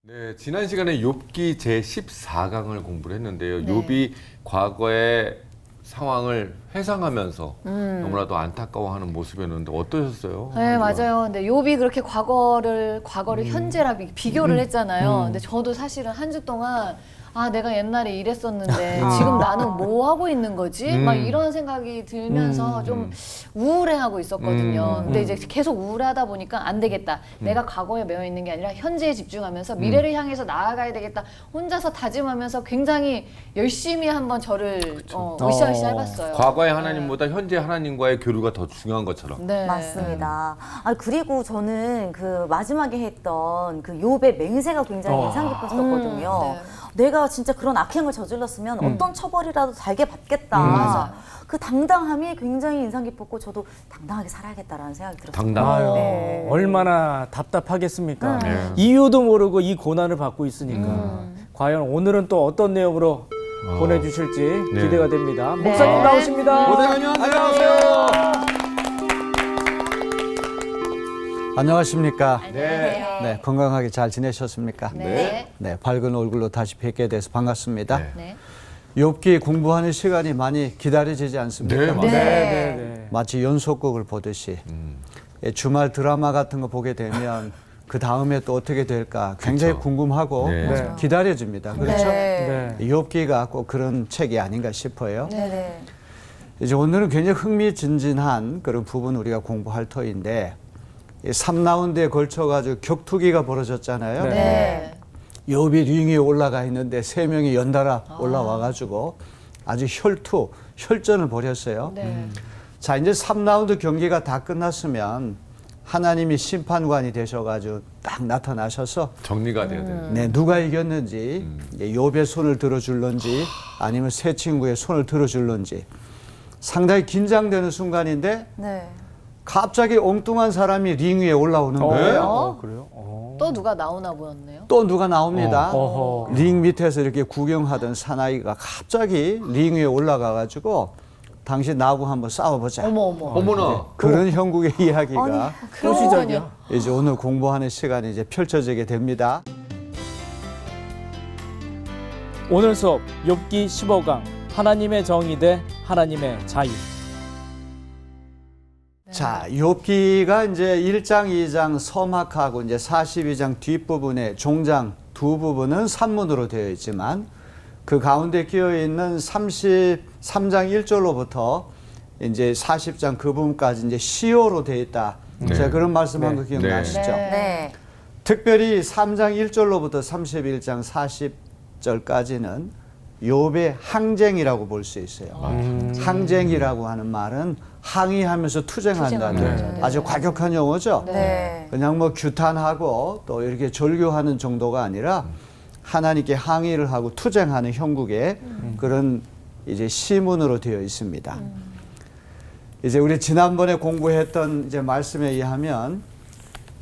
네, 지난 시간에 욥기 제14강을 공부를 했는데요. 네. 욥이 과거의 상황을 회상하면서 너무나도 안타까워하는 모습이었는데 어떠셨어요? 네, 맞아요. 근데 욥이 그렇게 과거를 현재랑 비교를 했잖아요. 근데 저도 사실은 한 주 동안 내가 옛날에 이랬었는데 지금 나는 뭐 하고 있는 거지? 막 이런 생각이 들면서 좀 우울해하고 있었거든요. 근데 이제 계속 우울하다 보니까 안 되겠다. 내가 과거에 매여 있는 게 아니라 현재에 집중하면서 미래를 향해서 나아가야 되겠다. 혼자서 다짐하면서 굉장히 열심히 한번 저를 으쌰으쌰 해봤어요. 과거의 하나님보다 현재 하나님과의 교류가 더 중요한 것처럼. 네. 맞습니다. 그리고 저는 그 마지막에 했던 그 욥의 맹세가 굉장히 인상 깊었었거든요. 네. 내가 진짜 그런 악행을 저질렀으면 어떤 처벌이라도 달게 받겠다. 맞아. 그 당당함이 굉장히 인상 깊었고 저도 당당하게 살아야겠다라는 생각이 들었어요. 당당해요. 네. 얼마나 답답하겠습니까? 네. 이유도 모르고 이 고난을 받고 있으니까. 과연 오늘은 또 어떤 내용으로 보내주실지 네. 기대가 됩니다. 네. 목사님 나오십니다. 안녕하세요. 안녕하십니까? 네. 네, 건강하게 잘 지내셨습니까? 네. 네, 밝은 얼굴로 다시 뵙게 돼서 반갑습니다. 네. 네. 욥기 공부하는 시간이 많이 기다려지지 않습니까? 네, 맞아요. 네. 마치 연속극을 보듯이 주말 드라마 같은 거 보게 되면 그 다음에 또 어떻게 될까 굉장히 그쵸. 궁금하고 네. 네. 기다려집니다. 그렇죠? 네. 네. 욥기가 꼭 그런 책이 아닌가 싶어요. 네네. 이제 오늘은 굉장히 흥미진진한 그런 부분 우리가 공부할 터인데 3라운드에 걸쳐가지고 격투기가 벌어졌잖아요. 네. 네. 욥이 링 위에 올라가 있는데 3명이 연달아 올라와가지고 아주 혈전을 벌였어요. 네. 자, 이제 3라운드 경기가 다 끝났으면 하나님이 심판관이 되셔가지고 딱 나타나셔서 정리가 돼야 돼요. 네, 누가 이겼는지 이제 욥의 손을 들어줄런지 아니면 새 친구의 손을 들어줄런지 상당히 긴장되는 순간인데 네. 갑자기 엉뚱한 사람이 링 위에 올라오는 거예요. 그래요? 또 누가 나오나 보였네요. 또 누가 나옵니다. 어허. 링 밑에서 이렇게 구경하던 사나이가 갑자기 링 위에 올라가가지고 당신 나하고 한번 싸워보자. 어머. 어머나. 그런 형국의 이야기가 또 시작이야. 이제 오늘 공부하는 시간에 이제 펼쳐지게 됩니다. 오늘 수업 욥기 15강 하나님의 정의 대 하나님의 자유. 자, 욥기가 이제 1장, 2장 서막하고 이제 42장 뒷부분에 종장 두 부분은 산문으로 되어 있지만 그 가운데 끼어 있는 33장 1절로부터 이제 40장 그 부분까지 이제 시어로 되어 있다. 네. 제가 그런 말씀한 네. 거 기억나시죠? 네. 네. 특별히 3장 1절로부터 31장 40절까지는 욥의 항쟁이라고 볼 수 있어요. 항쟁이라고 하는 말은 항의하면서 투쟁한다는 투쟁하는 거죠. 아주 과격한 용어죠. 네. 그냥 뭐 규탄하고 또 이렇게 절규하는 정도가 아니라 하나님께 항의를 하고 투쟁하는 형국의 그런 이제 시문으로 되어 있습니다. 이제 우리 지난번에 공부했던 이제 말씀에 의하면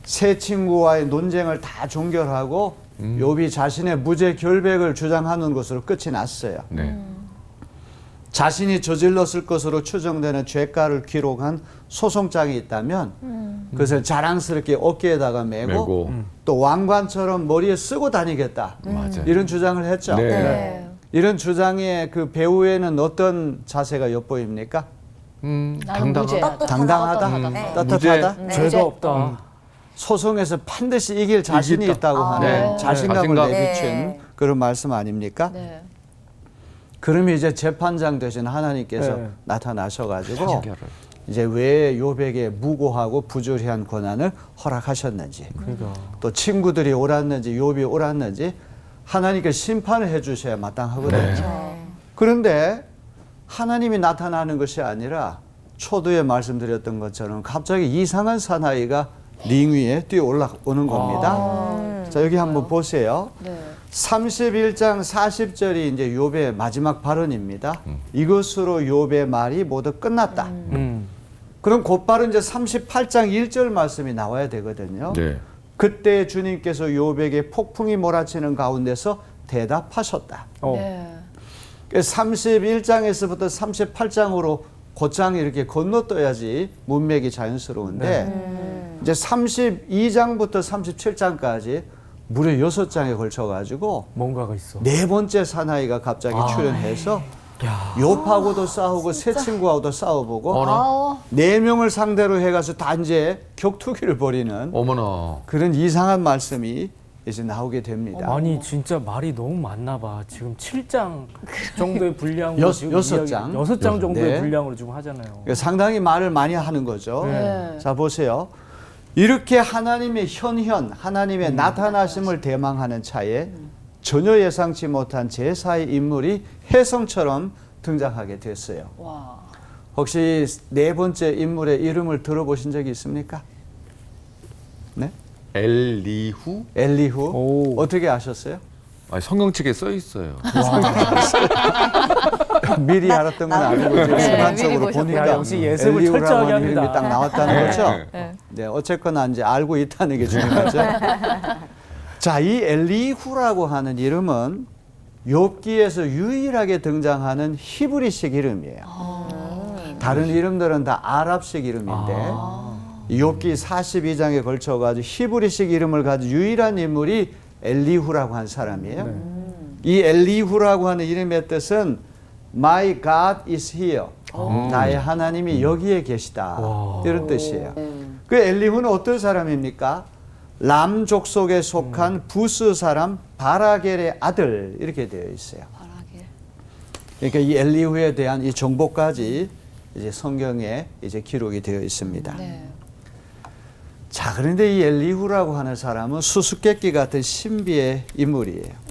새 친구와의 논쟁을 다 종결하고 욥이 자신의 무죄 결백을 주장하는 것으로 끝이 났어요. 네. 자신이 저질렀을 것으로 추정되는 죄가를 기록한 소송장이 있다면 그것을 자랑스럽게 어깨에다가 메고 또 왕관처럼 머리에 쓰고 다니겠다. 맞아요. 이런 주장을 했죠. 네. 네. 이런 주장의 그 배후에는 어떤 자세가 엿보입니까? 나는 무죄야. 당당하다? 네. 떳떳하다? 네. 죄가 없다. 소송에서 반드시 이길 자신이 이겼다. 있다고 하는 네. 자신감을 자신감. 내비친 네. 그런 말씀 아닙니까? 네. 그러면 이제 재판장 되신 하나님께서 네. 나타나셔가지고 이제 왜 욥에게 무고하고 부조리한 권한을 허락하셨는지 그러니까. 또 친구들이 옳았는지 욥이 옳았는지 하나님께 심판을 해주셔야 마땅하거든요. 네. 그런데 하나님이 나타나는 것이 아니라 초두에 말씀드렸던 것처럼 갑자기 이상한 사나이가 링 위에 뛰어 올라오는 겁니다. 자, 여기 한번 보세요. 네. 31장 40절이 이제 욥의 마지막 발언입니다. 이것으로 욥의 말이 모두 끝났다. 그럼 곧바로 이제 38장 1절 말씀이 나와야 되거든요. 네. 그때 주님께서 욥에게 폭풍이 몰아치는 가운데서 대답하셨다. 네. 31장에서부터 38장으로 곧장 이렇게 건너떠야지 문맥이 자연스러운데 이제 32장부터 37장까지 무려 6장에 걸쳐가지고 뭔가가 있어. 네 번째 사나이가 갑자기 출연해서 야. 욥하고도 싸우고 새 친구하고도 싸워보고 아우. 4명을 상대로 해가지고 다 이제 격투기를 벌이는 어머나. 그런 이상한 말씀이 이제 나오게 됩니다. 아니 진짜 말이 너무 많나 봐. 지금 7장 정도의 분량으로 여- 지금 여섯 이야기- 장? 여섯 장 정도의 네. 분량으로 지금 하잖아요. 그러니까 상당히 말을 많이 하는 거죠. 네. 자 보세요. 이렇게 하나님의 현현, 하나님의 나타나심을 대망하는 차에 전혀 예상치 못한 제4의 인물이 혜성처럼 등장하게 됐어요. 와. 혹시 네 번째 인물의 이름을 들어보신 적이 있습니까? 네? 엘리후? 엘리후. 오. 어떻게 아셨어요? 아니, 성경책에 써 있어요. 미리 알았던 건 아니고 이제 네, 습관적으로 미리 보셨구나. 보니까 야, 역시 예습을 엘리후라고 철저하게 하는 이름이 합니다. 딱 나왔다는 거죠. 네. 네, 어쨌거나 이제 알고 있다는 게 중요하죠. 자, 이 엘리후라고 하는 이름은 욥기에서 유일하게 등장하는 히브리식 이름이에요. 다른 이름들은 다 아랍식 이름인데 욥기 42장에 걸쳐가지고 히브리식 이름을 가진 유일한 인물이 엘리후라고 한 사람이에요. 이 엘리후라고 하는 이름의 뜻은 My God is here. 나의 하나님이 여기에 계시다. 이런 뜻이에요. 그 엘리후는 어떤 사람입니까? 람 족속에 속한 부스 사람 바라겔의 아들 이렇게 되어 있어요. 바라길. 그러니까 이 엘리후에 대한 이 정보까지 이제 성경에 이제 기록이 되어 있습니다. 네. 자, 그런데 이 엘리후라고 하는 사람은 수수께끼 같은 신비의 인물이에요.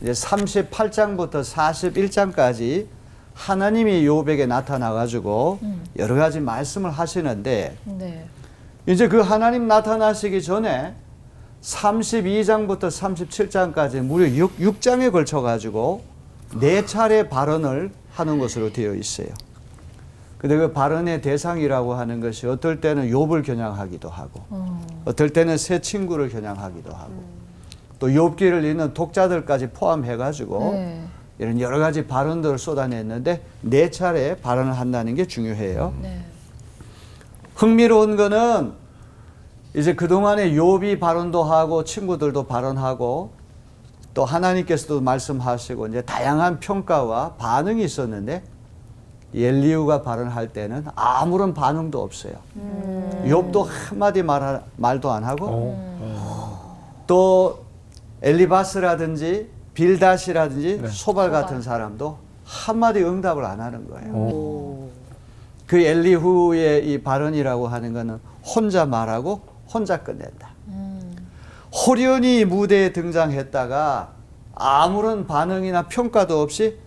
이제 38장부터 41장까지 하나님이 욥에게 나타나 가지고 여러 가지 말씀을 하시는데 네. 이제 그 하나님 나타나시기 전에 32장부터 37장까지 무려 6장에 걸쳐 가지고 4차례 발언을 하는 것으로 되어 있어요. 근데 그 발언의 대상이라고 하는 것이 어떨 때는 욥을 겨냥하기도 하고 어떨 때는 새 친구를 겨냥하기도 하고 또 욥기를 읽는 독자들까지 포함해 가지고 네. 이런 여러 가지 발언들을 쏟아냈는데 4차례 발언을 한다는 게 중요해요. 네. 흥미로운 거는 이제 그동안에 욥이 발언도 하고 친구들도 발언하고 또 하나님께서도 말씀하시고 이제 다양한 평가와 반응이 있었는데 엘리후가 발언할 때는 아무런 반응도 없어요. 욥도 한마디 말도 안 하고 또 엘리바스라든지 빌닷이라든지 소발 같은 사람도 한마디 응답을 안 하는 거예요. 그 엘리후의 이 발언이라고 하는 거는 혼자 말하고 혼자 끝낸다. 호련히 무대에 등장했다가 아무런 반응이나 평가도 없이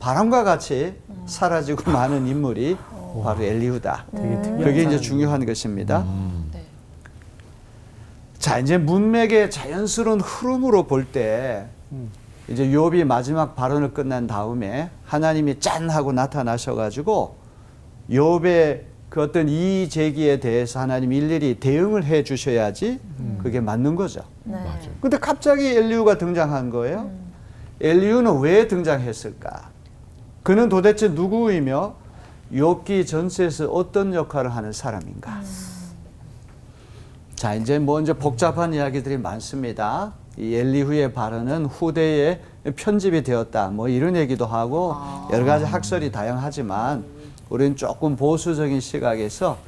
바람과 같이 사라지고 마는 인물이 바로 엘리후다. 되게 특이한 그게 이제 사람이네요. 중요한 것입니다. 네. 자, 이제 문맥의 자연스러운 흐름으로 볼 때 이제 욥이 마지막 발언을 끝난 다음에 하나님이 짠 하고 나타나셔가지고 욥의 그 어떤 이의 제기에 대해서 하나님 일일이 대응을 해 주셔야지 그게 맞는 거죠. 네. 맞아요. 근데 갑자기 엘리후가 등장한 거예요. 엘리후는 왜 등장했을까? 그는 도대체 누구이며 욥기 전체에서 어떤 역할을 하는 사람인가? 자, 이제 먼저 복잡한 이야기들이 많습니다. 이 엘리후의 발언은 후대에 편집이 되었다. 뭐 이런 얘기도 하고 여러 가지 학설이 다양하지만 우리는 조금 보수적인 시각에서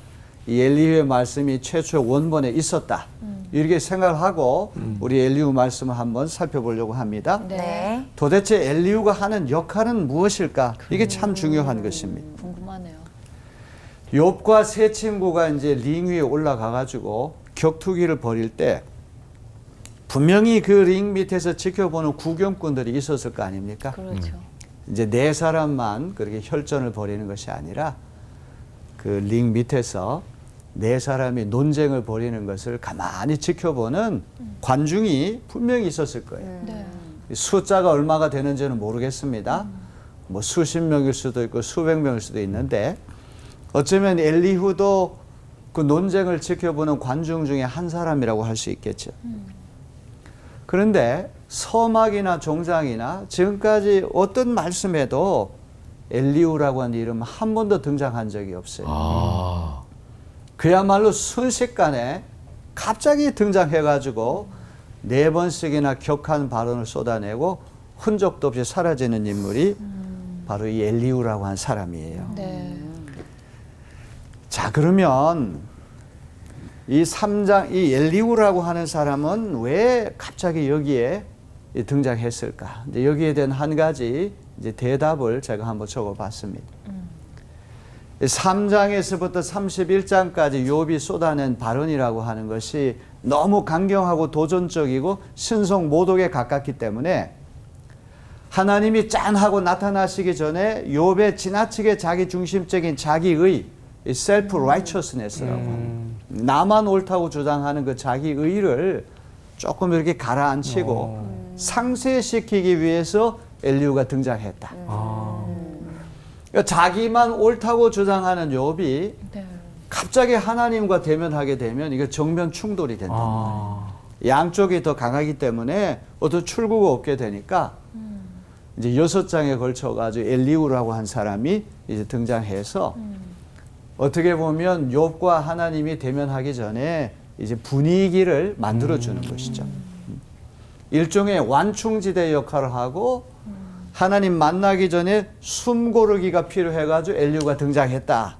이 엘리후의 말씀이 최초 원본에 있었다. 이렇게 생각을 하고 우리 엘리후 말씀을 한번 살펴보려고 합니다. 네. 도대체 엘리후가 하는 역할은 무엇일까? 이게 참 중요한 것입니다. 궁금하네요. 욥과 세 친구가 이제 링 위에 올라가 가지고 격투기를 벌일 때 분명히 그 링 밑에서 지켜보는 구경꾼들이 있었을 거 아닙니까? 그렇죠. 이제 네 사람만 그렇게 혈전을 벌이는 것이 아니라 그 링 밑에서 네 사람이 논쟁을 벌이는 것을 가만히 지켜보는 관중이 분명히 있었을 거예요. 네. 숫자가 얼마가 되는지는 모르겠습니다. 뭐 수십 명일 수도 있고 수백 명일 수도 있는데 어쩌면 엘리후도 그 논쟁을 지켜보는 관중 중에 한 사람이라고 할 수 있겠죠. 그런데 서막이나 종장이나 지금까지 어떤 말씀에도 엘리후라고 하는 이름은 한 번도 등장한 적이 없어요. 그야말로 순식간에 갑자기 등장해가지고 4번씩이나 격한 발언을 쏟아내고 흔적도 없이 사라지는 인물이 바로 이 엘리후라고 한 사람이에요. 네. 자, 그러면 이 3장 이 엘리후라고 하는 사람은 왜 갑자기 여기에 등장했을까? 이제 여기에 대한 한 가지 이제 대답을 제가 한번 적어봤습니다. 3장에서부터 31장까지 욥이 쏟아낸 발언이라고 하는 것이 너무 강경하고 도전적이고 신성 모독에 가깝기 때문에 하나님이 짠하고 나타나시기 전에 욥의 지나치게 자기 중심적인 자기의 셀프 라이처스네스라고 합니다. 나만 옳다고 주장하는 그 자기의를 조금 이렇게 가라앉히고 상쇄시키기 위해서 엘리후가 등장했다. 그러니까 자기만 옳다고 주장하는 욥이 네. 갑자기 하나님과 대면하게 되면 이게 정면 충돌이 된다. 양쪽이 더 강하기 때문에 어떤 출구가 없게 되니까 이제 6장에 걸쳐 가지고 엘리후라고 한 사람이 이제 등장해서 어떻게 보면 욥과 하나님이 대면하기 전에 이제 분위기를 만들어 주는 것이죠. 일종의 완충지대 역할을 하고 하나님 만나기 전에 숨고르기가 필요해가지고 엘리후가 등장했다.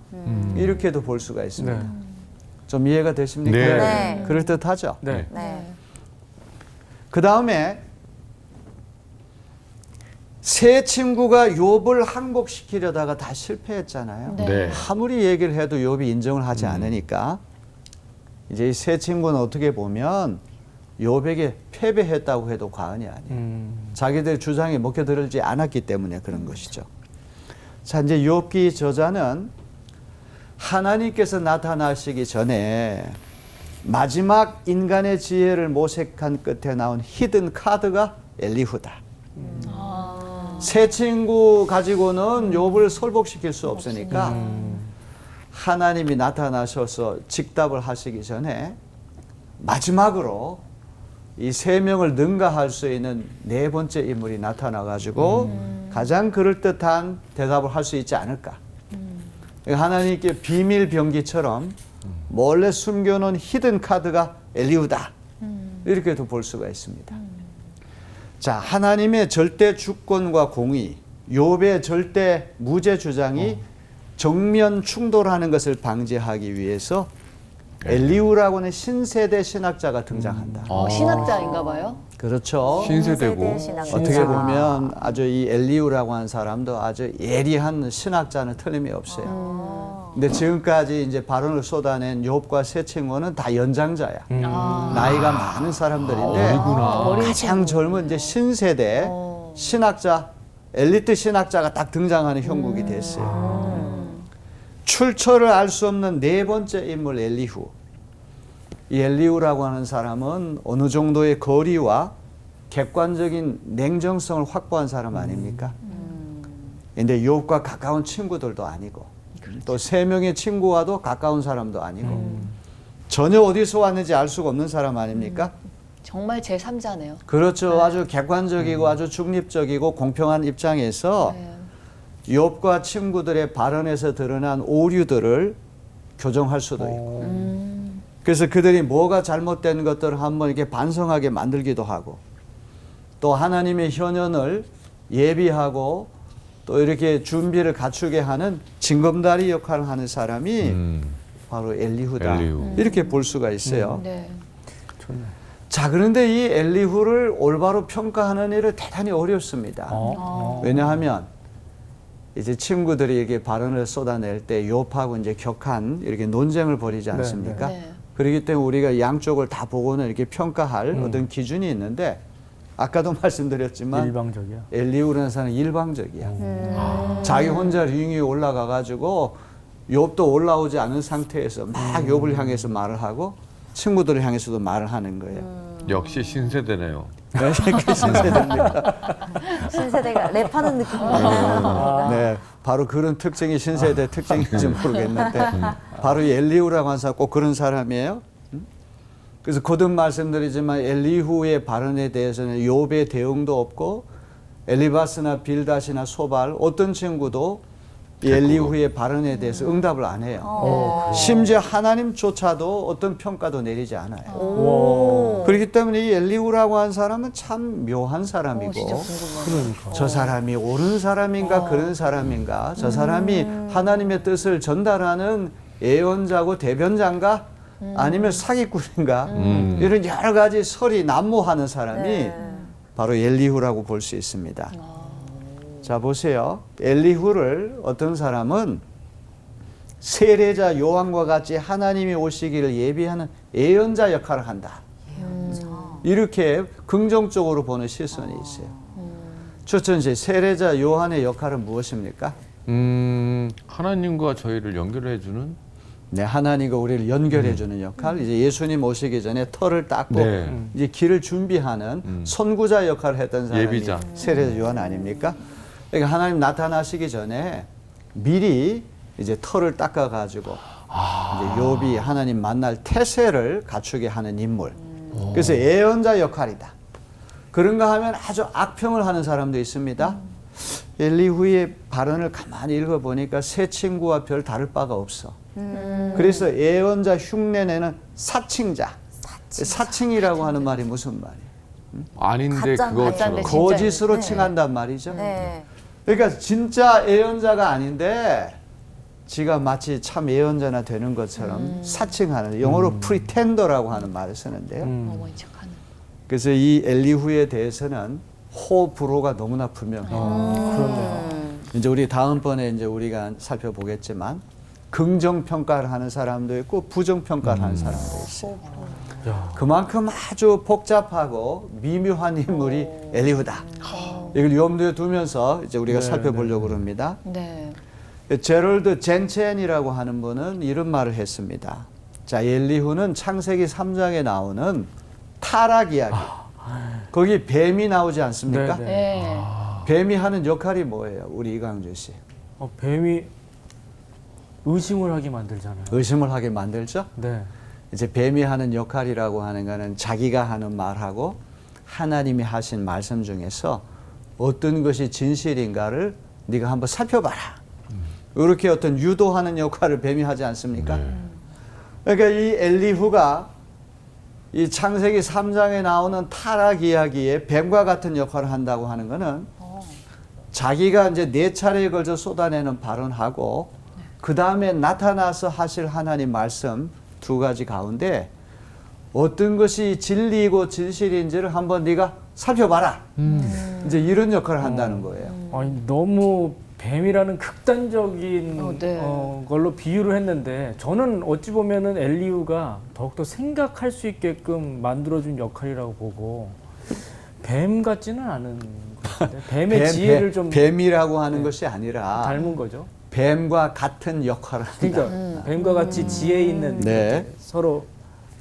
이렇게도 볼 수가 있습니다. 네. 좀 이해가 되십니까? 네. 네. 그럴듯하죠. 네. 네. 그 다음에 세 친구가 욥을 항복시키려다가 다 실패했잖아요. 네. 네. 아무리 얘기를 해도 욥이 인정을 하지 않으니까 이제 이 세 친구는 어떻게 보면 욥에게 패배했다고 해도 과언이 아니에요. 자기들 주장이 먹혀들지 않았기 때문에 그런 것이죠. 자, 이제 욥기 저자는 하나님께서 나타나시기 전에 마지막 인간의 지혜를 모색한 끝에 나온 히든 카드가 엘리후다. 세 친구 가지고는 욥을 설복시킬 수 없으니까 하나님이 나타나셔서 직답을 하시기 전에 마지막으로 이 세 명을 능가할 수 있는 4번째 인물이 나타나가지고 가장 그럴듯한 대답을 할 수 있지 않을까. 하나님께 비밀 병기처럼 몰래 숨겨놓은 히든 카드가 엘리후다. 이렇게도 볼 수가 있습니다. 자, 하나님의 절대 주권과 공의, 욥의 절대 무죄 주장이 정면 충돌하는 것을 방지하기 위해서 엘리후라고는 신세대 신학자가 등장한다. 신학자인가 봐요. 그렇죠. 신세대고. 신학자. 어떻게 보면 아주 이 엘리후라고 하는 사람도 아주 예리한 신학자는 틀림이 없어요. 근데 지금까지 이제 발언을 쏟아낸 욥과 세 친구는 다 연장자야. 나이가 많은 사람들인데 가장 젊은 이제 신세대 신학자, 엘리트 신학자가 딱 등장하는 형국이 됐어요. 출처를 알 수 없는 4번째 인물 엘리후. 이 엘리후라고 하는 사람은 어느 정도의 거리와 객관적인 냉정성을 확보한 사람 아닙니까? 근데 욥과 가까운 친구들도 아니고 또 3명의 친구와도 가까운 사람도 아니고 전혀 어디서 왔는지 알 수가 없는 사람 아닙니까? 정말 제3자네요. 그렇죠. 아주 객관적이고 아주 중립적이고 공평한 입장에서 욥과 친구들의 발언에서 드러난 오류들을 교정할 수도 있고 그래서 그들이 뭐가 잘못된 것들을 한번 이렇게 반성하게 만들기도 하고 또 하나님의 현현을 예비하고 또 이렇게 준비를 갖추게 하는 징검다리 역할을 하는 사람이 바로 엘리후다. 엘리후. 이렇게 볼 수가 있어요. 네. 자, 그런데 이 엘리후를 올바로 평가하는 일은 대단히 어렵습니다. 왜냐하면 이제 친구들이 이렇게 발언을 쏟아낼 때 욥하고 이제 격한 이렇게 논쟁을 벌이지 않습니까? 네. 그렇기 때문에 우리가 양쪽을 다 보고는 이렇게 평가할 어떤 기준이 있는데 아까도 말씀드렸지만 일방적이야. 엘리후라는 사람은 일방적이야. 자기 혼자 링 위에 올라가 가지고 욥도 올라오지 않은 상태에서 막 욥을 향해서 말을 하고 친구들을 향해서도 말을 하는 거예요. 역시 신세대네요. 그 신세대입니다. 신세대가 랩하는 느낌이에요. 네, 바로 그런 특징이 신세대 특징인지 모르겠는데 바로 이 엘리후라고 하는 사람 꼭 그런 사람이에요. 그래서 거듭 말씀드리지만 엘리후의 발언에 대해서는 욥의 대응도 없고 엘리바스나 빌닷이나 소발 어떤 친구도 이 엘리후의 발언에 대해서 응답을 안 해요. 심지어 하나님조차도 어떤 평가도 내리지 않아요. 그렇기 때문에 이 엘리후라고 하는 사람은 참 묘한 사람이고 진짜 궁금하네. 그러니까. 저 사람이 옳은 사람인가 그런 사람인가 저 사람이 하나님의 뜻을 전달하는 예언자고 대변자인가 아니면 사기꾼인가 이런 여러 가지 설이 난무하는 사람이 네. 바로 엘리후라고 볼 수 있습니다. 자 보세요. 엘리후를 어떤 사람은 세례자 요한과 같이 하나님이 오시기를 예비하는 예언자 역할을 한다. 이렇게 긍정적으로 보는 시선이 있어요. 첫째, 세례자 요한의 역할은 무엇입니까? 하나님과 저희를 연결해주는 네, 하나님과 우리를 연결해주는 역할. 이제 예수님 오시기 전에 터를 닦고 네. 이제 길을 준비하는 선구자 역할을 했던 사람이 예비자. 세례자 요한 아닙니까? 그러니까 하나님 나타나시기 전에 미리 이제 터를 닦아가지고 이제 욥이 하나님 만날 태세를 갖추게 하는 인물. 그래서 예언자 역할이다. 그런가 하면 아주 악평을 하는 사람도 있습니다. 엘리후의 발언을 가만히 읽어보니까 새 친구와 별 다를 바가 없어. 그래서 예언자 흉내내는 사칭자. 사칭이라고 하는 말이 무슨 말이에요? 아닌데 가짜, 그것처럼 가짜인데 거짓으로 네. 칭한단 말이죠. 네. 그러니까 진짜 예언자가 아닌데 지가 마치 참 예언자나 되는 것처럼 사칭하는 영어로 프리텐더라고 하는 말을 쓰는데요. 어머니 착하네. 그래서 이 엘리후에 대해서는 호불호가 너무나 분명해요. 그렇네요. 이제 우리 다음번에 이제 우리가 살펴보겠지만 긍정 평가를 하는 사람도 있고 부정 평가를 하는 사람도 있어요. 그만큼 아주 복잡하고 미묘한 인물이 엘리후다. 이걸 염두에 두면서 이제 우리가 네, 살펴보려고 합니다. 네. 제럴드 젠첸이라고 하는 분은 이런 말을 했습니다. 자, 엘리후는 창세기 3장에 나오는 타락 이야기. 거기 뱀이 나오지 않습니까? 네, 네. 네. 뱀이 하는 역할이 뭐예요? 우리 이강준 씨. 뱀이 의심을 하게 만들잖아요. 의심을 하게 만들죠? 네. 이제 뱀이 하는 역할이라고 하는 거는 자기가 하는 말하고 하나님이 하신 말씀 중에서 어떤 것이 진실인가를 네가 한번 살펴봐라. 이렇게 어떤 유도하는 역할을 뱀이 하지 않습니까? 그러니까 이 엘리후가 이 창세기 3장에 나오는 타락 이야기에 뱀과 같은 역할을 한다고 하는 것은 자기가 이제 4차례에 걸쳐 쏟아내는 발언하고 그 다음에 나타나서 하실 하나님 말씀 2가지 가운데 어떤 것이 진리이고 진실인지를 한번 네가 살펴봐라. 이제 이런 역할을 한다는 거예요. 아니, 너무 뱀이라는 극단적인 네. 걸로 비유를 했는데 저는 어찌 보면은 엘리후가 더욱더 생각할 수 있게끔 만들어준 역할이라고 보고 뱀 같지는 않은 것 같은데 뱀의 지혜를 좀 뱀이라고 하는 것이 아니라 닮은 거죠. 뱀과 같은 역할을 한다. 그러니까 뱀과 같이 지혜 있는 네. 이렇게 서로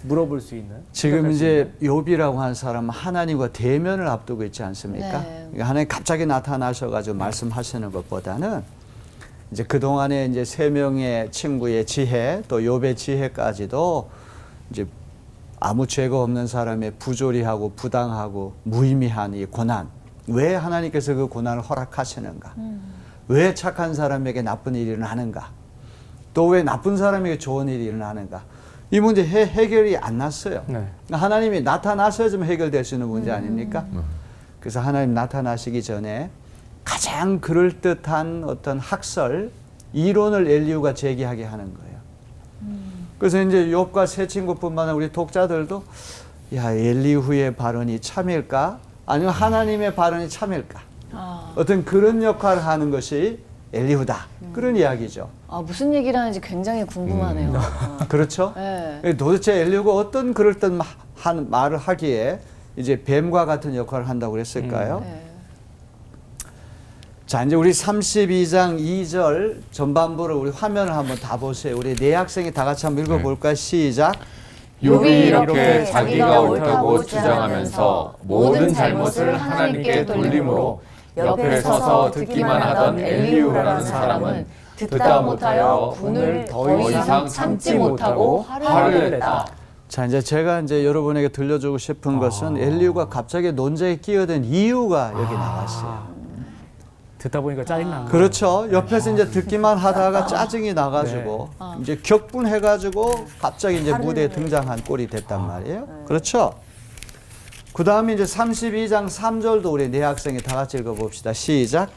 물어볼 수 있는. 지금 생각할 수 이제 욥이라고 하는 사람은 하나님과 대면을 앞두고 있지 않습니까? 네. 그러니까 하나님 갑자기 나타나셔가지고 말씀하시는 것보다는 이제 그 동안에 이제 3명의 친구의 지혜 또 욥의 지혜까지도 이제 아무 죄가 없는 사람의 부조리하고 부당하고 무의미한 이 고난, 왜 하나님께서 그 고난을 허락하시는가? 왜 착한 사람에게 나쁜 일이 일어나는가? 또 왜 나쁜 사람에게 좋은 일이 일어나는가? 이 문제 해결이 안 났어요. 네. 하나님이 나타나셔야지만 해결될 수 있는 문제 아닙니까? 그래서 하나님 나타나시기 전에 가장 그럴듯한 어떤 학설, 이론을 엘리후가 제기하게 하는 거예요. 그래서 이제 욥과 세 친구뿐만 아니라 우리 독자들도 야, 엘리후의 발언이 참일까? 아니면 하나님의 발언이 참일까? 어떤 그런 역할을 하는 것이 엘리후다. 그런 이야기죠. 무슨 얘기를 하는지 굉장히 궁금하네요. 그렇죠? 네. 도대체 엘리후가 어떤 그럴듯한 말을 하기에 이제 뱀과 같은 역할을 한다고 그랬을까요? 네. 자, 이제 우리 32장 2절 전반부를 우리 화면을 한번 다 보세요. 우리 네 학생이 다 같이 한번 읽어볼까요? 시작. 욥이 이렇게 자기가 옳다고 주장하면서 모든 잘못을 하나님께 돌림으로 옆에 서서 듣기만 하던 엘리후라는 사람은 듣다 못하여 분을 더 이상 참지 못하고 화를 냈다. 자, 이제 제가 이제 여러분에게 들려주고 싶은 것은 엘리후가 갑자기 논쟁에 끼어든 이유가 여기 나왔어요. 듣다 보니까 짜증난 거예요. 그렇죠. 옆에서 이제 듣기만 하다가 짜증이 나가지고 이제 격분해가지고 갑자기 이제 무대에 등장한 꼴이 됐단 말이에요. 그렇죠. 그 다음에 이제 32장 3절도 우리 네 학생이 다 같이 읽어봅시다. 시작.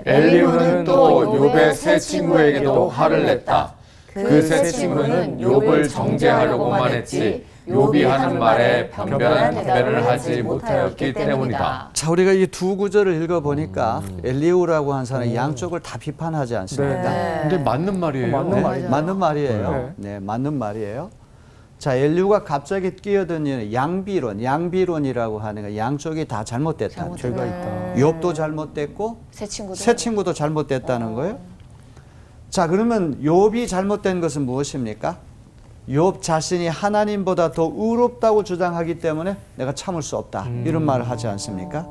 엘리후는 또 욥의 세 친구에게도 화를 냈다. 그 세 친구는 욥을 정죄하려고만 했지 욥이 하는 말에 변변한 답변을 하지 못하였기 때문이다. 자, 우리가 이 두 구절을 읽어보니까 엘리후라고 한 사람이 양쪽을 다 비판하지 않습니까? 네. 근데 맞는 말이에요. 맞는 말이죠. 맞는 말이에요. 네, 맞는 말이에요. 자, 엘리후가 갑자기 끼어든 이유는 양비론이라고 하는 거 양쪽이 다 잘못됐다는 죄가 거예요. 있다. 욥도 잘못됐고 새 친구도. 새 친구도 잘못됐다는 거예요. 자, 그러면 욥이 잘못된 것은 무엇입니까? 욥 자신이 하나님보다 더 의롭다고 주장하기 때문에 내가 참을 수 없다. 이런 말을 하지 않습니까?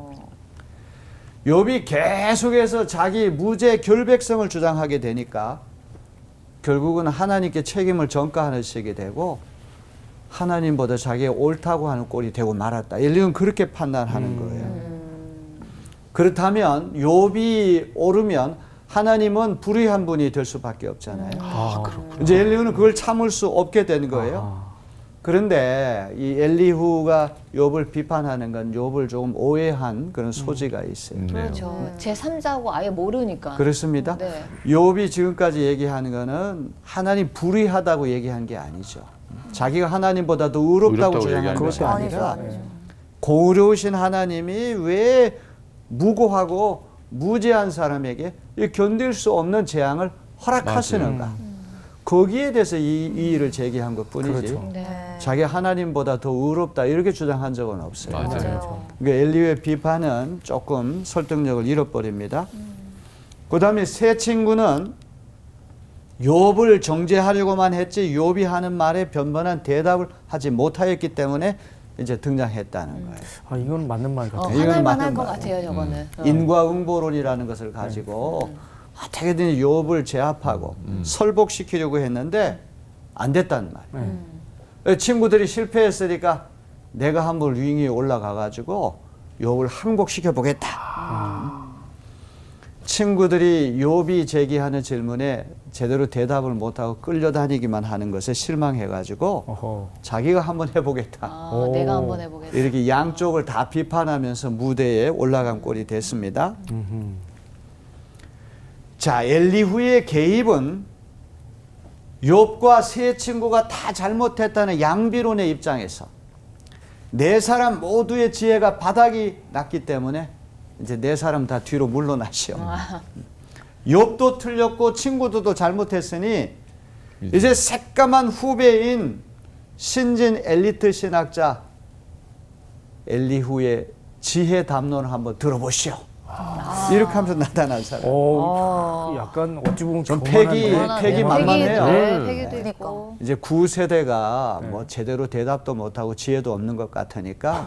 욥이 계속해서 자기 무죄 결백성을 주장하게 되니까 결국은 하나님께 책임을 전가하시게 되고 하나님보다 자기가 옳다고 하는 꼴이 되고 말았다. 엘리후는 그렇게 판단하는 거예요. 그렇다면 욥이 옳으면 하나님은 불의한 분이 될 수밖에 없잖아요. 아, 그렇구나. 이제 엘리후는 그걸 참을 수 없게 된 거예요. 그런데 이 엘리후가 욥을 비판하는 건 욥을 조금 오해한 그런 소지가 있어요. 그렇죠. 제 3자고 아예 모르니까. 그렇습니다. 네. 욥이 지금까지 얘기하는 거는 하나님 불의하다고 얘기한 게 아니죠. 자기가 하나님보다 더 의롭다고 의롭다고 주장하는 얘기하는 것이 거죠. 아니라 고우려우신 하나님이 왜 무고하고 무죄한 사람에게 이 견딜 수 없는 재앙을 허락하시는가. 거기에 대해서 이 이의를 제기한 것뿐이지. 그렇죠. 네. 자기 하나님보다 더 의롭다 이렇게 주장한 적은 없어요. 맞아요. 그러니까 엘리후의 비판은 조금 설득력을 잃어버립니다. 그 다음에 세 친구는 욥을 정죄하려고만 했지 욥이 하는 말에 변변한 대답을 하지 못하였기 때문에 이제 등장했다는 거예요. 아, 이건 맞는 말 같아요. 이건 화날만 맞는 할 것 말이에요. 같아요, 저거는. 인과응보론이라는 것을 가지고 어떻게든 욥을 제압하고 설복시키려고 했는데 안 됐단 말이에요. 친구들이 실패했으니까 내가 한번 링 위에 올라가 가지고 욥을 항복시켜 보겠다. 친구들이 욥이 제기하는 질문에 제대로 대답을 못하고 끌려다니기만 하는 것에 실망해가지고 어허. 자기가 한번 해보겠다. 아, 내가 한번 해보겠다. 이렇게 양쪽을 다 비판하면서 무대에 올라간 꼴이 됐습니다. 자, 엘리후의 개입은 욥과 세 친구가 다 잘못했다는 양비론의 입장에서 네 사람 모두의 지혜가 바닥이 났기 때문에 이제 네 사람 다 뒤로 물러나시오. 욥도 틀렸고 친구들도 잘못했으니 이제 새까만 후배인 신진 엘리트 신학자 엘리후의 지혜 담론을 한번 들어보시오. 이렇게 하면서 나타난 사람. 약간 어찌 보면 좀 교만한데. 패기 만만해요. 네, 패기도 그러니까. 있고. 이제 9세대가 뭐 제대로 대답도 못하고 지혜도 없는 것 같으니까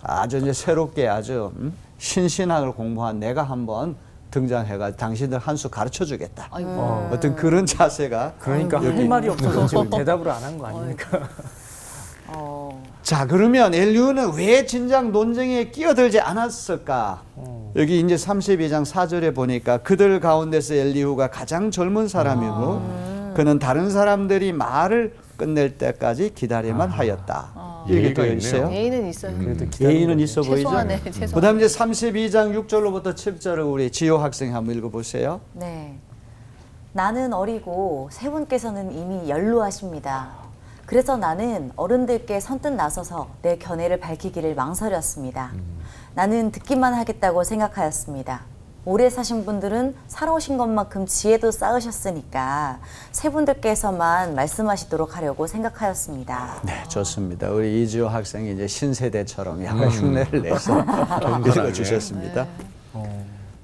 아주 이제 새롭게 아주 신신학을 공부한 내가 한번 등장해가 당신들 한 수 가르쳐 주겠다. 아이고. 어떤 그런 자세가 그러니까 할 말이 없어서 지금 대답을 안 한 거 아닙니까? 자, 그러면 엘리후는 왜 진작 논쟁에 끼어들지 않았을까? 여기 이제 32장 4절에 보니까 그들 가운데서 엘리후가 가장 젊은 사람이고 그는 다른 사람들이 말을 끝낼 때까지 기다리만 하였다. 이렇게 예의가 되어 있네요. 있어요. 예의는 있어요. 그래도 기다리는 예의는 거죠. 있어 보이죠? 최소한의 최소한. 그 다음에 이제 32장 6절로부터 7절을 우리 지효 학생이 한번 읽어보세요. 네. 나는 어리고 세 분께서는 이미 연로하십니다. 그래서 나는 어른들께 선뜻 나서서 내 견해를 밝히기를 망설였습니다. 나는 듣기만 하겠다고 생각하였습니다. 오래 사신 분들은 살아오신 것만큼 지혜도 쌓으셨으니까 세 분들께서만 말씀하시도록 하려고 생각하였습니다. 네, 좋습니다. 우리 이지호 학생이 이제 신세대처럼 약간 흉내를 내서 읽어주셨습니다.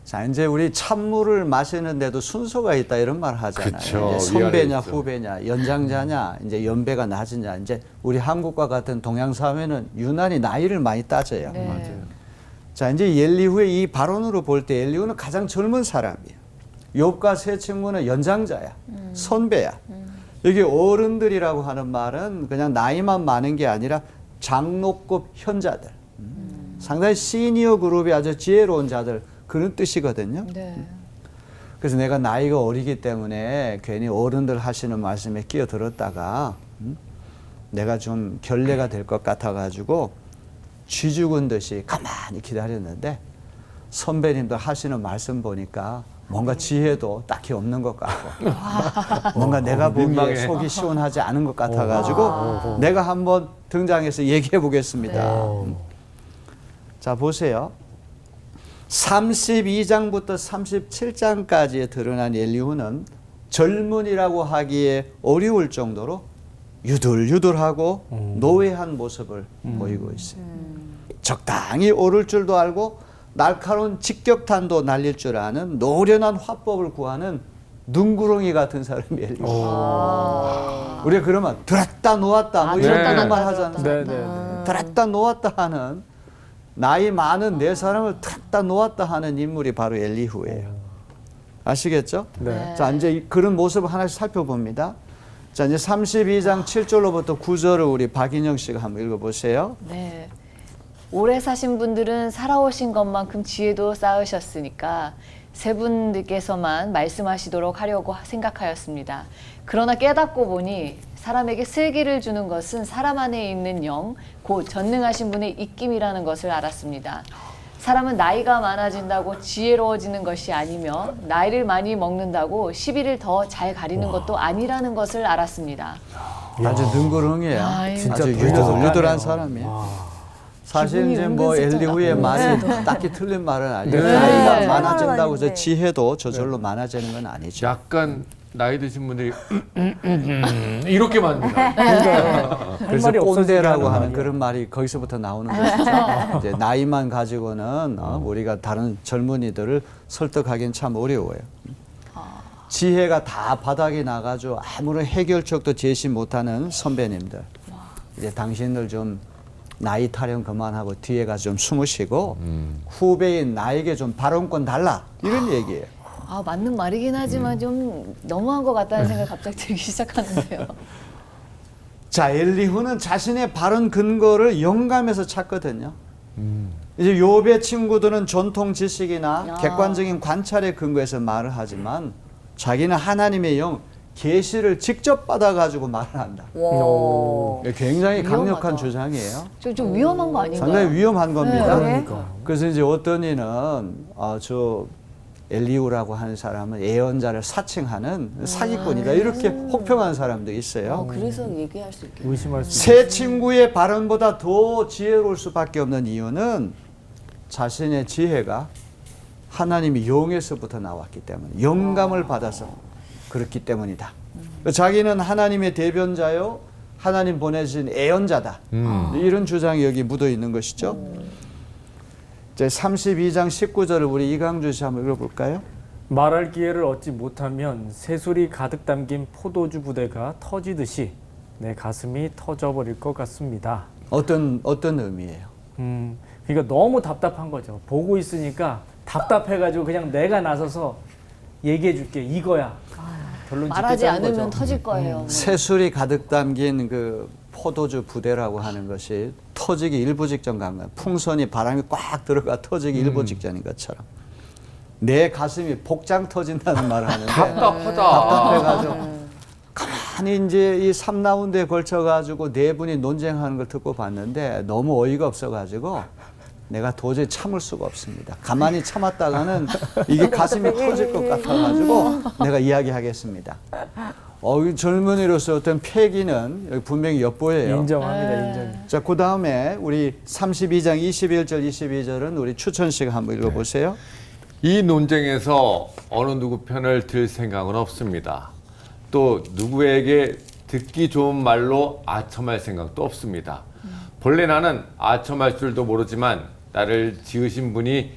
자, 이제 우리 찬물을 마시는데도 순서가 있다 이런 말 하잖아요. 그쵸, 이제 선배냐 위아래 있죠. 후배냐 연장자냐 이제 연배가 낮으냐 이제 우리 한국과 같은 동양 사회는 유난히 나이를 많이 따져요. 네. 맞아요. 자, 이제 엘리후의 이 발언으로 볼 때 엘리후는 가장 젊은 사람이에요. 욥과 세 친구는 연장자야, 선배야. 여기 어른들이라고 하는 말은 그냥 나이만 많은 게 아니라 장로급 현자들, 상당히 시니어 그룹이 아주 지혜로운 자들 그런 뜻이거든요. 네. 그래서 내가 나이가 어리기 때문에 괜히 어른들 하시는 말씀에 끼어들었다가 내가 좀 결례가 될 것 같아가지고 쥐 죽은 듯이 가만히 기다렸는데 선배님들 하시는 말씀 보니까 뭔가 지혜도 딱히 없는 것 같고 뭔가 내가 보기에 민망해. 속이 시원하지 않은 것 같아가지고 내가 한번 등장해서 얘기해 보겠습니다. 자, 보세요. 32장부터 37장까지에 드러난 엘리후는 젊은이라고 하기에 어려울 정도로 유들유들하고 노회한 모습을 보이고 있어요. 적당히 오를 줄도 알고 날카로운 직격탄도 날릴 줄 아는 노련한 화법을 구하는 눈구렁이 같은 사람이 엘리후. 우리가 그러면 들었다 놓았다 뭐 이런 네. 그런 말 하잖아요. 네, 네, 네. 들었다 놓았다 하는 나이 많은 네 사람을 들었다 놓았다 하는 인물이 바로 엘리후예요. 아시겠죠? 네. 자, 이제 그런 모습을 하나씩 살펴봅니다. 자, 이제 32장 7절로부터 9절을 우리 박인영 씨가 한번 읽어보세요. 네. 오래 사신 분들은 살아오신 것만큼 지혜도 쌓으셨으니까 세 분들께서만 말씀하시도록 하려고 생각하였습니다. 그러나 깨닫고 보니 사람에게 슬기를 주는 것은 사람 안에 있는 영, 곧 전능하신 분의 입김이라는 것을 알았습니다. 사람은 나이가 많아진다고 지혜로워지는 것이 아니며 나이를 많이 먹는다고 시비를 더 잘 가리는 것도 아니라는 것을 알았습니다. 아주 능구렁이에요. 아유. 진짜 아주 돌려서 유들유들한 까네요. 사람이에요. 사실 기분이 이제 뭐 은근 엘리후의 씁쓸하다. 말이 딱히 틀린 말은 아니에요. 네. 나이가 네. 많아진다고 저 아닌데. 지혜도 저절로 많아지는 건 아니죠. 약간 나이 드신 분들이 이렇게 만든다. 그래서 말이 없어지게 꼰대라고 하는 말이야. 그런 말이 거기서부터 나오는 것이죠. 이제 나이만 가지고는 우리가 다른 젊은이들을 설득하기는 참 어려워요. 지혜가 다 바닥이 나가지고 아무런 해결책도 제시 못하는 선배님들. 이제 당신들 좀 나이 타령 그만하고 뒤에 가서 좀 숨으시고 후배인 나에게 좀 발언권 달라 이런 얘기예요. 아, 맞는 말이긴 하지만 좀 너무한 것 같다는 생각이 갑자기 들기 시작하는데요. 자, 엘리후는 자신의 발언 근거를 영감에서 찾거든요. 이제 욥의 친구들은 전통 지식이나 객관적인 관찰의 근거에서 말을 하지만 자기는 하나님의 영 계시를 직접 받아가지고 말을 한다. 와. 굉장히 강력한 위험하다. 주장이에요. 좀 위험한 거 아닌가요? 상당히 위험한 겁니다. 네. 그래서 이제 어떤 이는 저 엘리후라고 하는 사람은 예언자를 사칭하는 사기꾼이다 이렇게 혹평하는 사람도 있어요. 그래서 얘기할 수 있겠네요. 의심할 수 새 친구의 발언보다 더 지혜로울 수밖에 없는 이유는 자신의 지혜가 하나님이 영에서부터 나왔기 때문에 영감을 받아서 그렇기 때문이다. 자기는 하나님의 대변자요, 하나님 보내신 예언자다. 이런 주장이 여기 묻어 있는 것이죠. 이제 32장 19절을 우리 이강주 씨 한번 읽어볼까요? 말할 기회를 얻지 못하면 새술이 가득 담긴 포도주 부대가 터지듯이 내 가슴이 터져버릴 것 같습니다. 어떤 의미예요? 그러니까 너무 답답한 거죠. 보고 있으니까 답답해가지고 그냥 내가 나서서 얘기해줄게 이거야. 결론 말하지 짓겠다는 않으면 거죠. 터질 거예요. 뭐. 새술이 가득 담긴 그 포도주 부대라고 하는 것이 터지기 일부 직전 간 거야. 풍선이 바람이 꽉 들어가 터지기 일부 직전인 것처럼 내 가슴이 복장 터진다는 말을 하는데 답답하다. 답답해가지고 가만히 이제 이 3라운드에 걸쳐가지고 네 분이 논쟁하는 걸 듣고 봤는데 너무 어이가 없어가지고 내가 도저히 참을 수가 없습니다. 가만히 참았다가는 이게 가슴이 터질 것 같아가지고 내가 이야기하겠습니다. 이 젊은이로서 어떤 패기는 여기 분명히 엿보여요. 인정합니다. 인정. 자, 그 다음에 우리 32장 21절, 22절은 우리 추천 씨가 한번 읽어보세요. 이 논쟁에서 어느 누구 편을 들 생각은 없습니다. 또 누구에게 듣기 좋은 말로 아첨할 생각도 없습니다. 본래 나는 아첨할 줄도 모르지만 나를 지으신 분이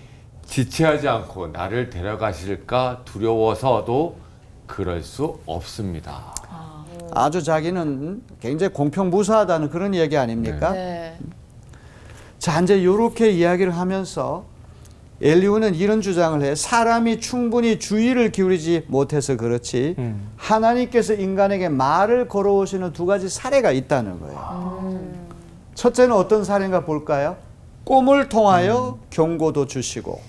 지체하지 않고 나를 데려가실까 두려워서도 그럴 수 없습니다. 아주 자기는 굉장히 공평무사하다는 그런 얘기 아닙니까? 네. 자, 이제 이렇게 이야기를 하면서 엘리후는 이런 주장을 해. 사람이 충분히 주의를 기울이지 못해서 그렇지 하나님께서 인간에게 말을 걸어오시는 두 가지 사례가 있다는 거예요. 첫째는 어떤 사례인가 볼까요? 꿈을 통하여 경고도 주시고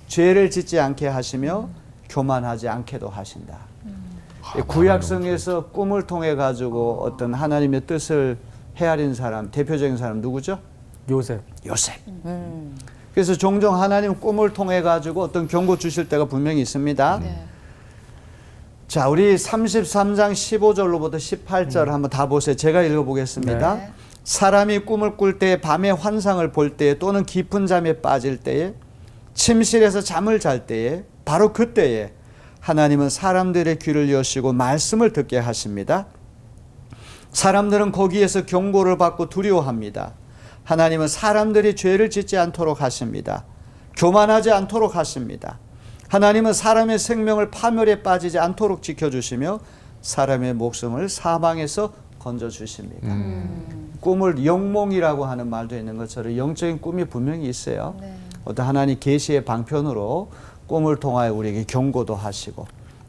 죄를 짓지 않게 하시며 교만하지 않게도 하신다. 구약성에서 꿈을 통해 가지고 어떤 하나님의 뜻을 헤아린 사람, 대표적인 사람 누구죠? 요셉. 요셉. 그래서 종종 하나님 꿈을 통해 가지고 어떤 경고 주실 때가 분명히 있습니다. 네. 자, 우리 33장 15절로부터 18절 한번 다 보세요. 제가 읽어보겠습니다. 네. 사람이 꿈을 꿀 때, 밤에 환상을 볼 때, 또는 깊은 잠에 빠질 때에, 침실에서 잠을 잘 때에, 바로 그때에 하나님은 사람들의 귀를 여시고 말씀을 듣게 하십니다. 사람들은 거기에서 경고를 받고 두려워합니다. 하나님은 사람들이 죄를 짓지 않도록 하십니다. 교만하지 않도록 하십니다. 하나님은 사람의 생명을 파멸에 빠지지 않도록 지켜주시며 사람의 목숨을 사망에서 건져주십니다. 꿈을 영몽이라고 하는 말도 있는 것처럼 영적인 꿈이 분명히 있어요. 네. 어떤 하나님 계시의 방편으로 꿈을 통하여 우리에게 경고도 하시고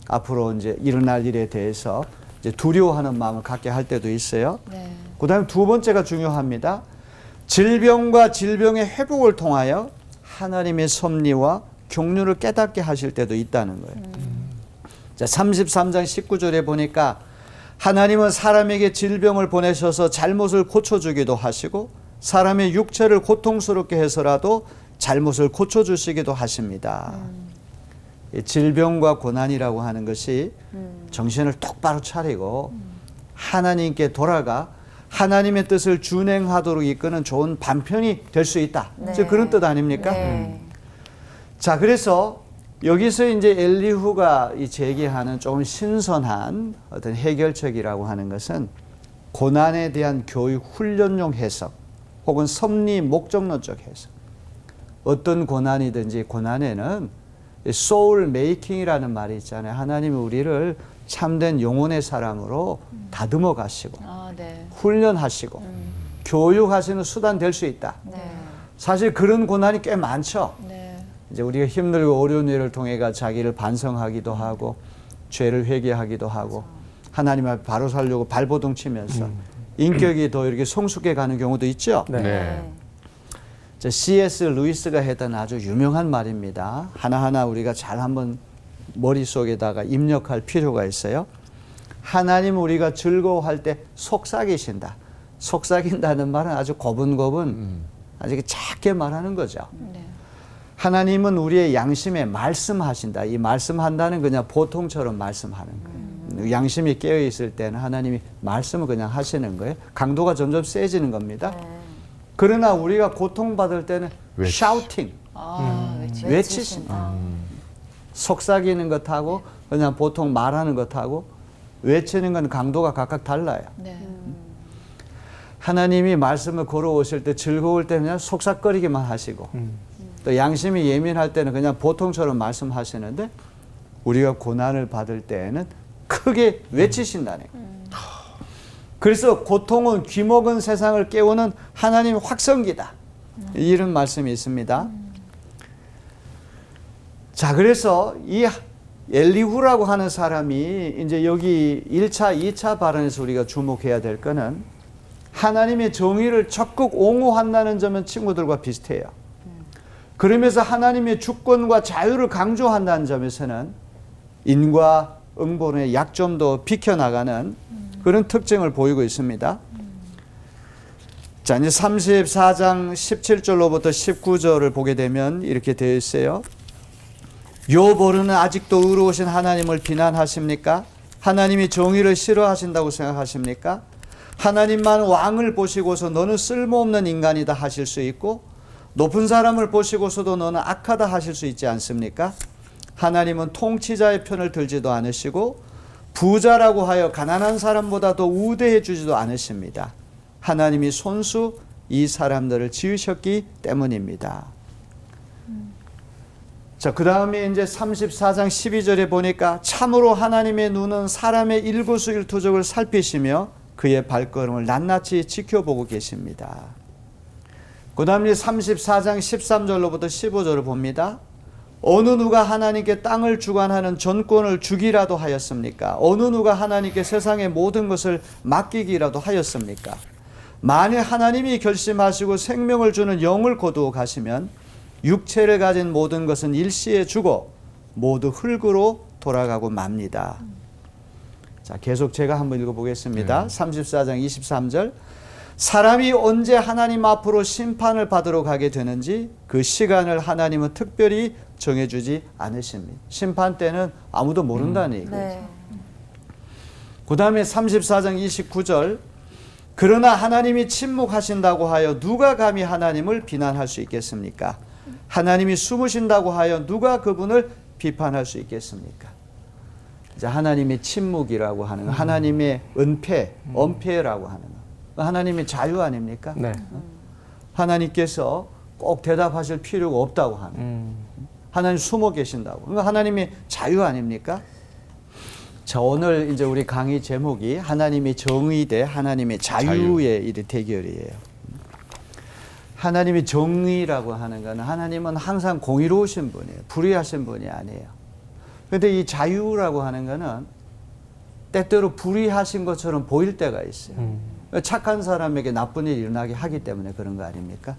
앞으로 이제 일어날 일에 대해서 이제 두려워하는 마음을 갖게 할 때도 있어요. 네. 그다음에 두 번째가 중요합니다. 질병과 질병의 회복을 통하여 하나님의 섭리와 경륜을 깨닫게 하실 때도 있다는 거예요. 자, 33장 19절에 보니까 하나님은 사람에게 질병을 보내셔서 잘못을 고쳐주기도 하시고 사람의 육체를 고통스럽게 해서라도 잘못을 고쳐주시기도 하십니다. 이 질병과 고난이라고 하는 것이 정신을 똑바로 차리고 하나님께 돌아가 하나님의 뜻을 준행하도록 이끄는 좋은 반편이 될 수 있다. 네. 즉 그런 뜻 아닙니까? 네. 자, 그래서 여기서 이제 엘리후가 이 제기하는 조금 신선한 어떤 해결책이라고 하는 것은 고난에 대한 교육 훈련용 해석 혹은 섭리 목적론적 해석. 어떤 고난이든지 고난에는 소울 메이킹이라는 말이 있잖아요. 하나님이 우리를 참된 영혼의 사람으로 다듬어 가시고 아, 네. 훈련하시고 교육하시는 수단 될 수 있다. 네. 사실 그런 고난이 꽤 많죠. 네. 이제 우리가 힘들고 어려운 일을 통해가 자기를 반성하기도 하고 죄를 회개하기도 하고 하나님 앞에 바로 살려고 발버둥 치면서 인격이 더 이렇게 성숙해 가는 경우도 있죠. 네. 네. C.S. 루이스가 했던 아주 유명한 말입니다. 하나하나 우리가 잘 한번 머릿속에다가 입력할 필요가 있어요. 하나님 우리가 즐거워할 때 속삭이신다. 속삭인다는 말은 아주 고분고분 아주 작게 말하는 거죠. 네. 하나님은 우리의 양심에 말씀하신다. 이 말씀한다는 그냥 보통처럼 말씀하는 거예요. 양심이 깨어 있을 때는 하나님이 말씀을 그냥 하시는 거예요. 강도가 점점 세지는 겁니다. 그러나 우리가 고통받을 때는 샤우팅, 아, 외치신다. 속삭이는 것하고 그냥 보통 말하는 것하고 외치는 건 강도가 각각 달라요. 네. 하나님이 말씀을 걸어오실 때 즐거울 때 그냥 속삭거리기만 하시고 또 양심이 예민할 때는 그냥 보통처럼 말씀하시는데 우리가 고난을 받을 때에는 크게 외치신다네. 그래서 고통은 귀먹은 세상을 깨우는 하나님의 확성기다. 이런 말씀이 있습니다. 자, 그래서 이 엘리후라고 하는 사람이 이제 여기 1차, 2차 발언에서 우리가 주목해야 될 거는 하나님의 정의를 적극 옹호한다는 점은 친구들과 비슷해요. 그러면서 하나님의 주권과 자유를 강조한다는 점에서는 인과 응본의 약점도 비켜나가는 그런 특징을 보이고 있습니다. 자, 이제 34장 17절로부터 19절을 보게 되면 이렇게 되어 있어요. 요보르는 아직도 의로우신 하나님을 비난하십니까? 하나님이 정의를 싫어하신다고 생각하십니까? 하나님만 왕을 보시고서 너는 쓸모없는 인간이다 하실 수 있고 높은 사람을 보시고서도 너는 악하다 하실 수 있지 않습니까? 하나님은 통치자의 편을 들지도 않으시고 부자라고 하여 가난한 사람보다 더 우대해 주지도 않으십니다. 하나님이 손수 이 사람들을 지으셨기 때문입니다. 자, 그 다음에 이제 34장 12절에 보니까 참으로 하나님의 눈은 사람의 일거수일투족을 살피시며 그의 발걸음을 낱낱이 지켜보고 계십니다. 그 다음에 34장 13절로부터 15절을 봅니다. 어느 누가 하나님께 땅을 주관하는 전권을 주기라도 하였습니까? 어느 누가 하나님께 세상의 모든 것을 맡기기라도 하였습니까? 만일 하나님이 결심하시고 생명을 주는 영을 거두어 가시면 육체를 가진 모든 것은 일시에 죽어 모두 흙으로 돌아가고 맙니다. 자, 계속 제가 한번 읽어보겠습니다. 34장 23절 사람이 언제 하나님 앞으로 심판을 받으러 가게 되는지 그 시간을 하나님은 특별히 정해주지 않으십니다. 심판 때는 아무도 모른다는 얘기죠. 네. 그 다음에 34장 29절 그러나 하나님이 침묵하신다고 하여 누가 감히 하나님을 비난할 수 있겠습니까? 하나님이 숨으신다고 하여 누가 그분을 비판할 수 있겠습니까? 이제 하나님의 침묵이라고 하는 거, 하나님의 은폐, 엄폐라고 하는 거, 하나님의 자유 아닙니까? 네. 하나님께서 꼭 대답하실 필요가 없다고 하는 하나님 숨어 계신다고. 그러니까 하나님의 자유 아닙니까? 자, 오늘 이제 우리 강의 제목이 하나님의 정의 대 하나님의 자유의 이 대결이에요. 하나님의 정의라고 하는 것은 하나님은 항상 공의로우신 분이에요. 불의하신 분이 아니에요. 그런데 이 자유라고 하는 것은 때때로 불의하신 것처럼 보일 때가 있어요. 착한 사람에게 나쁜 일이 일어나게 하기 때문에 그런 거 아닙니까?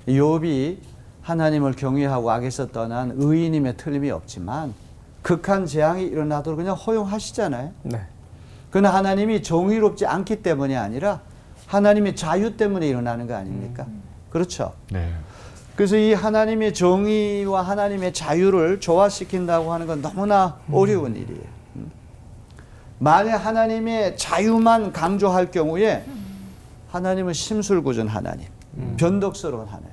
욥이 하나님을 경외하고 악에서 떠난 의인임에 틀림이 없지만 극한 재앙이 일어나도록 그냥 허용하시잖아요. 네. 그러나 하나님이 정의롭지 않기 때문이 아니라 하나님의 자유 때문에 일어나는 거 아닙니까? 그렇죠. 네. 그래서 이 하나님의 정의와 하나님의 자유를 조화시킨다고 하는 건 너무나 어려운 일이에요. 만약 하나님의 자유만 강조할 경우에 하나님은 심술궂은 하나님, 변덕스러운 하나님,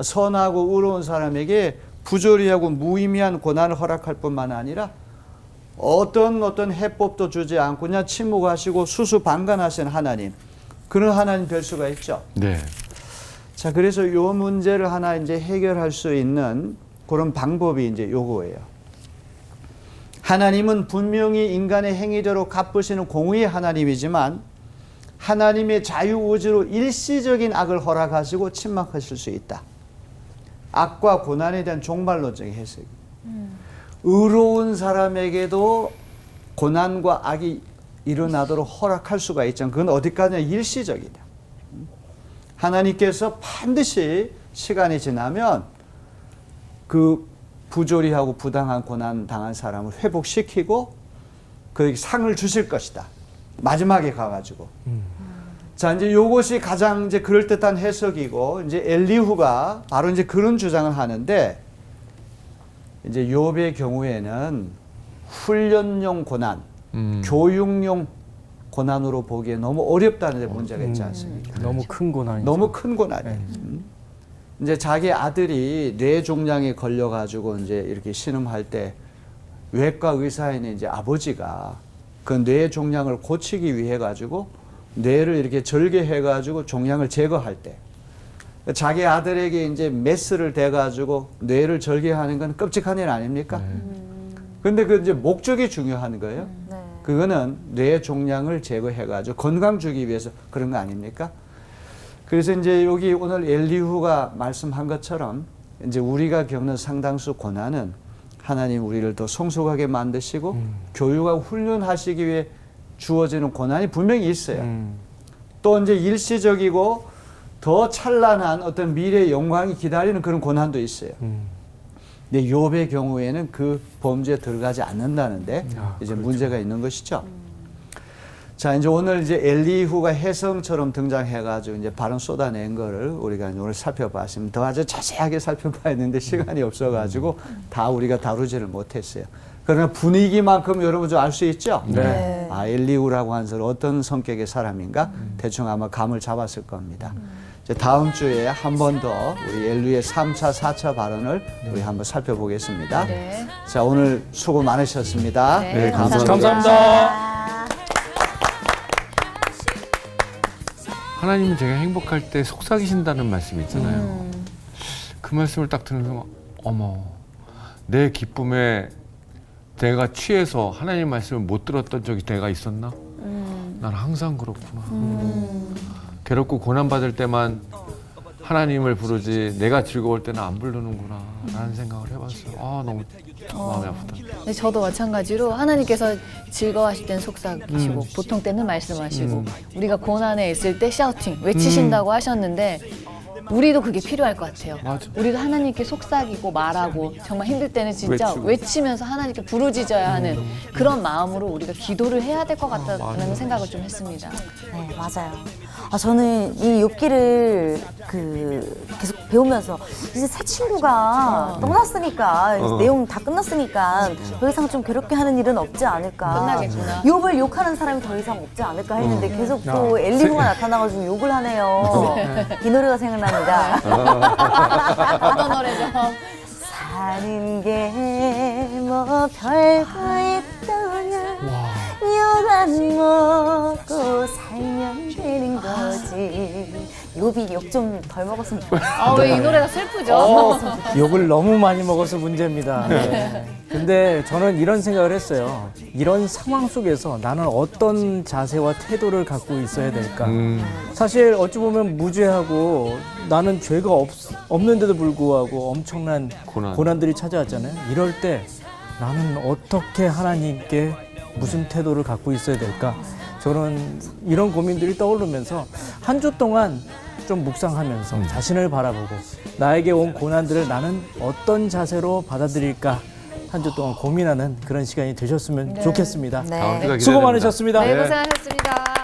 선하고 의로운 사람에게 부조리하고 무의미한 고난을 허락할 뿐만 아니라 어떤 해법도 주지 않고 그냥 침묵하시고 수수방관하신 하나님, 그런 하나님 될 수가 있죠. 네. 자, 그래서 요 문제를 하나 이제 해결할 수 있는 그런 방법이 이제 요거예요. 하나님은 분명히 인간의 행위대로 갚으시는 공의의 하나님이지만 하나님의 자유의지로 일시적인 악을 허락하시고 침묵하실 수 있다. 악과 고난에 대한 종말론적인 해석이. 의로운 사람에게도 고난과 악이 일어나도록 허락할 수가 있지만 그건 어디까지나 일시적이다. 하나님께서 반드시 시간이 지나면 그 부조리하고 부당한 고난 당한 사람을 회복시키고 그 상을 주실 것이다. 마지막에 가가지고. 자, 이제 요것이 가장 이제 그럴듯한 해석이고, 이제 엘리후가 바로 이제 그런 주장을 하는데, 이제 욥의 경우에는 훈련용 고난, 교육용 고난으로 보기에 너무 어렵다는 데 문제가 있지 않습니까? 너무 큰 고난이죠. 너무 큰 고난이에요. 네. 이제 자기 아들이 뇌종양에 걸려가지고 이제 이렇게 신음할 때 외과 의사인 이제 아버지가 그 뇌종양을 고치기 위해 가지고 뇌를 이렇게 절개해 가지고 종양을 제거할 때 자기 아들에게 이제 메스를 대 가지고 뇌를 절개하는 건 끔찍한 일 아닙니까? 근데 그 이제 목적이 중요한 거예요. 네. 그거는 뇌 종양을 제거해 가지고 건강 주기 위해서 그런 거 아닙니까? 그래서 이제 여기 오늘 엘리후가 말씀한 것처럼 이제 우리가 겪는 상당수 고난은 하나님 우리를 더 성숙하게 만드시고 교육하고 훈련하시기 위해 주어지는 고난이 분명히 있어요. 또 이제 일시적이고 더 찬란한 어떤 미래의 영광이 기다리는 그런 고난도 있어요. 근데 욥의 경우에는 그 범죄에 들어가지 않는다는데 이제 그렇죠. 문제가 있는 것이죠. 자, 이제 오늘 이제 엘리후가 혜성처럼 등장해가지고 이제 발언 쏟아낸 거를 우리가 오늘 살펴봤으면 더 아주 자세하게 살펴봐야 했는데 시간이 없어가지고 다 우리가 다루지를 못했어요. 그러나 분위기만큼 여러분 좀 알 수 있죠? 네. 아, 엘리후라고 하는 사람 어떤 성격의 사람인가? 대충 아마 감을 잡았을 겁니다. 이제 다음 주에 한 번 더 우리 엘리후의 3차, 4차 발언을 우리 한번 살펴보겠습니다. 네. 자, 오늘 수고 많으셨습니다. 네, 감사합니다. 하나님은 제가 행복할 때 속삭이신다는 말씀이 있잖아요. 그 말씀을 딱 들으면 순간, 어머, 내 기쁨에 내가 취해서 하나님 말씀을 못 들었던 적이 내가 있었나? 난 항상 그렇구나. 괴롭고 고난받을 때만 하나님을 부르지 내가 즐거울 때는 안 부르는구나 라는 생각을 해봤어요. 아, 너무 마음이 아프다. 근데 저도 마찬가지로 하나님께서 즐거워하실 때는 속삭이시고 보통 때는 말씀하시고 우리가 고난에 있을 때 샤우팅 외치신다고 하셨는데 우리도 그게 필요할 것 같아요. 맞아. 우리도 하나님께 속삭이고 말하고 정말 힘들 때는 진짜 외치고. 외치면서 하나님께 부르짖어야 하는 그런 마음으로 우리가 기도를 해야 될 것 같다는 생각을 좀 했습니다. 네, 맞아요. 저는 이 욥기를 계속 배우면서 이제 새 친구가 떠났으니까 이제 내용 다 끝났으니까 더 이상 좀 괴롭게 하는 일은 없지 않을까. 끝나겠구나. 욥을 욕하는 사람이 더 이상 없지 않을까 했는데 계속 또 엘리후가 나타나가지고 욕을 하네요. 이 노래가 생각납니다. 어떤 노래죠? 사는 게 뭐 별거 있더냐 욕안 먹고 살면 되는 거지. 욥이 욕 좀 덜 먹었으면 좋겠어. 왜 이 노래가 슬프죠? 욕을 너무 많이 먹어서 문제입니다. 네. 근데 저는 이런 생각을 했어요. 이런 상황 속에서 나는 어떤 자세와 태도를 갖고 있어야 될까? 사실 어찌 보면 무죄하고 나는 죄가 없는데도 불구하고 엄청난 고난들이 찾아왔잖아요. 이럴 때 나는 어떻게 하나님께 무슨 태도를 갖고 있어야 될까? 저는 이런 고민들이 떠오르면서 한 주 동안 좀 묵상하면서 자신을 바라보고 나에게 온 고난들을 나는 어떤 자세로 받아들일까 한 주 동안 고민하는 그런 시간이 되셨으면 좋겠습니다. 네. 다음 주가 수고 기대됩니다. 많으셨습니다. 네, 고생하셨습니다.